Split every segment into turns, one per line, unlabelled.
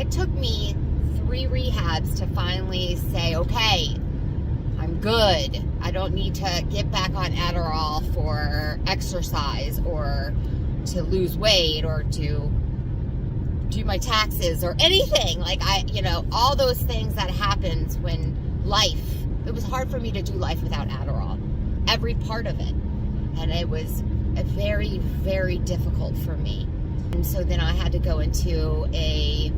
It took me 3 rehabs to finally say, okay, I'm good. I don't need to get back on Adderall for exercise or to lose weight or to do my taxes or anything. Like all those things that happens when it was hard for me to do life without Adderall. Every part of it. And it was very, very difficult for me. And so then I had to go into a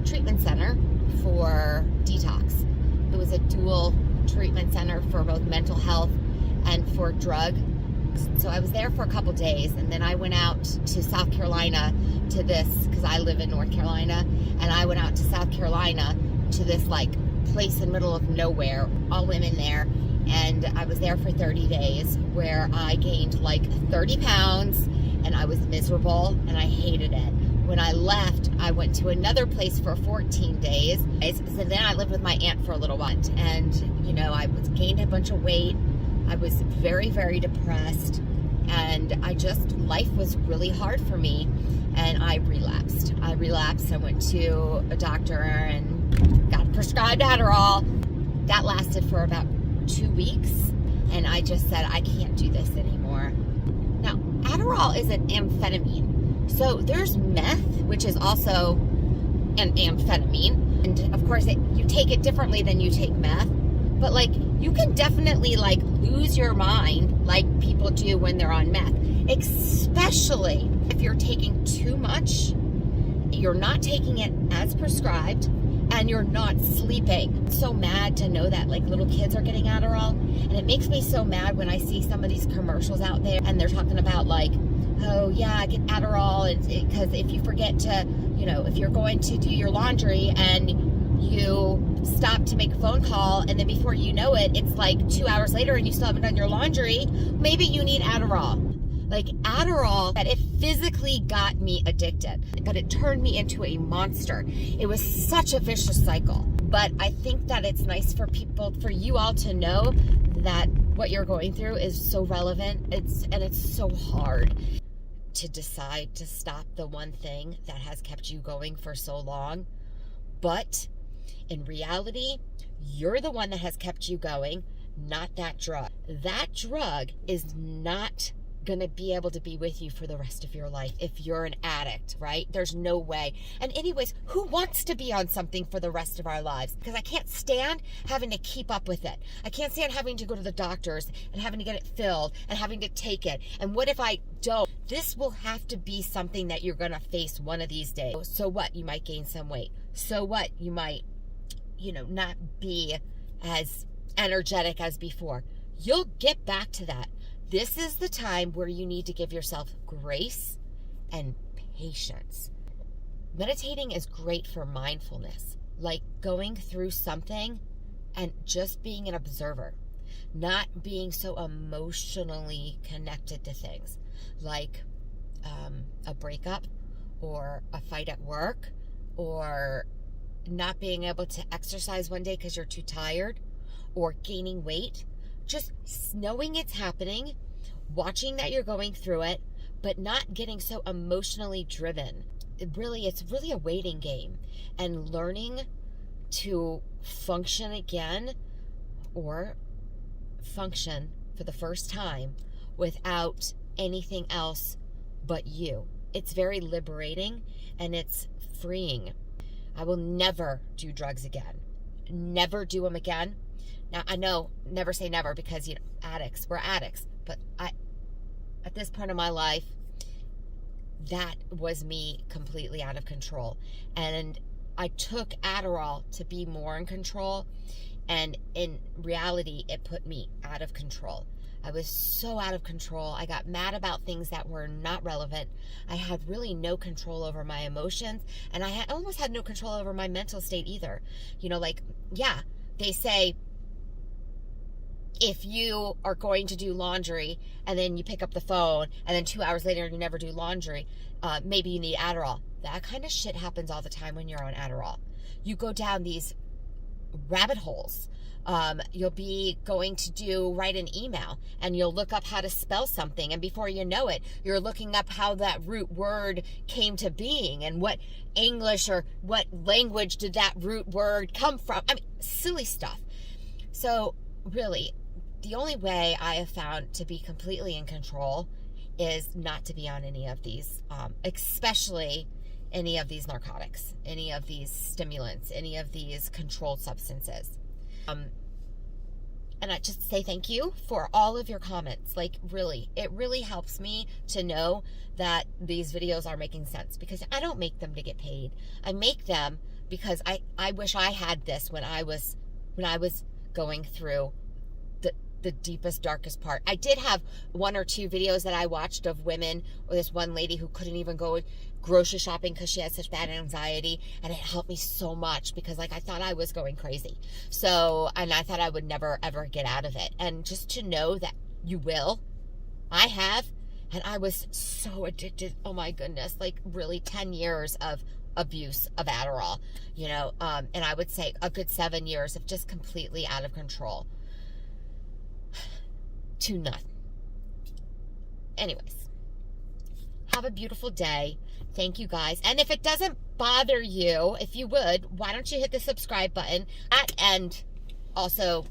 treatment center for detox. It was a dual treatment center for both mental health and for drug. So I was there for a couple days, and then I went out to South Carolina to this, because I live in North Carolina, and I went out to South Carolina to this place in the middle of nowhere, all women there, and I was there for 30 days where I gained 30 pounds, and I was miserable, and I hated it. When I left, I went to another place for 14 days. So then I lived with my aunt for a little while, and I gained a bunch of weight. I was very, very depressed, and life was really hard for me, and I relapsed. I went to a doctor and got prescribed Adderall. That lasted for about 2 weeks, and I just said, I can't do this anymore. Now, Adderall is an amphetamine. So there's meth, which is also an amphetamine. And of course, you take it differently than you take meth. But you can definitely lose your mind like people do when they're on meth. Especially if you're taking too much, you're not taking it as prescribed, and you're not sleeping. I'm so mad to know that little kids are getting Adderall. And it makes me so mad when I see some of these commercials out there and they're talking about oh yeah, get Adderall, because if you forget to, if you're going to do your laundry and you stop to make a phone call, and then before you know it, it's 2 hours later and you still haven't done your laundry, maybe you need Adderall. Adderall, that it physically got me addicted, but it turned me into a monster. It was such a vicious cycle. But I think that it's nice for you all to know that what you're going through is so relevant. It's so hard to decide to stop the one thing that has kept you going for so long. But in reality, you're the one that has kept you going, not that drug. That drug is not going to be able to be with you for the rest of your life if you're an addict, right? There's no way. And anyways, who wants to be on something for the rest of our lives? Because I can't stand having to keep up with it. I can't stand having to go to the doctors and having to get it filled and having to take it. And what if I don't? This will have to be something that you're going to face one of these days. So what? You might gain some weight. So what? You might, not be as energetic as before. You'll get back to that. This is the time where you need to give yourself grace and patience. Meditating is great for mindfulness, going through something and just being an observer, not being so emotionally connected to things, like a breakup or a fight at work, or not being able to exercise one day because you're too tired, or gaining weight. Just knowing it's happening, watching that you're going through it, but not getting so emotionally driven. It's really a waiting game, and learning to function again, or function for the first time without anything else but you. It's very liberating, and it's freeing. I will never do drugs again. Never do them again. Now, I know, never say never, because, we're addicts. But at this point in my life, that was me completely out of control. And I took Adderall to be more in control. And in reality, it put me out of control. I was so out of control. I got mad about things that were not relevant. I had really no control over my emotions. And I almost had no control over my mental state either. They say, if you are going to do laundry and then you pick up the phone and then 2 hours later you never do laundry, maybe you need Adderall. That kind of shit happens all the time when you're on Adderall. You go down these rabbit holes. You'll be going to write an email, and you'll look up how to spell something, and before you know it, you're looking up how that root word came to being, and what English or what language did that root word come from. I mean, silly stuff. So really, the only way I have found to be completely in control is not to be on any of these, especially any of these narcotics, any of these stimulants, any of these controlled substances. And I just say thank you for all of your comments. Like, really, it really helps me to know that these videos are making sense, because I don't make them to get paid. I make them because I wish I had this when I was going through the deepest, darkest part. I did have 1 or 2 videos that I watched of women, or this one lady who couldn't even go grocery shopping because she had such bad anxiety, and it helped me so much, because like I thought I was going crazy. So, and I thought I would never ever get out of it. And just to know that you will, I have, and I was so addicted. Oh my goodness, like really 10 years of abuse of Adderall, you know, and I would say a good 7 years of just completely out of control. To nothing. Anyways, have a beautiful day. Thank you guys. And if it doesn't bother you, if you would, why don't you hit the subscribe button and also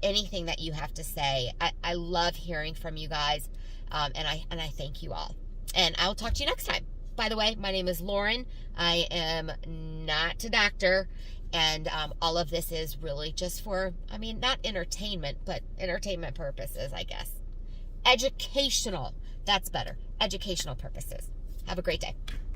anything that you have to say. I love hearing from you guys, and I thank you all. And I'll talk to you next time. By the way, my name is Lauren. I am not a doctor. And all of this is really just for, I mean, not entertainment, but entertainment purposes, I guess. Educational. That's better. Educational purposes. Have a great day.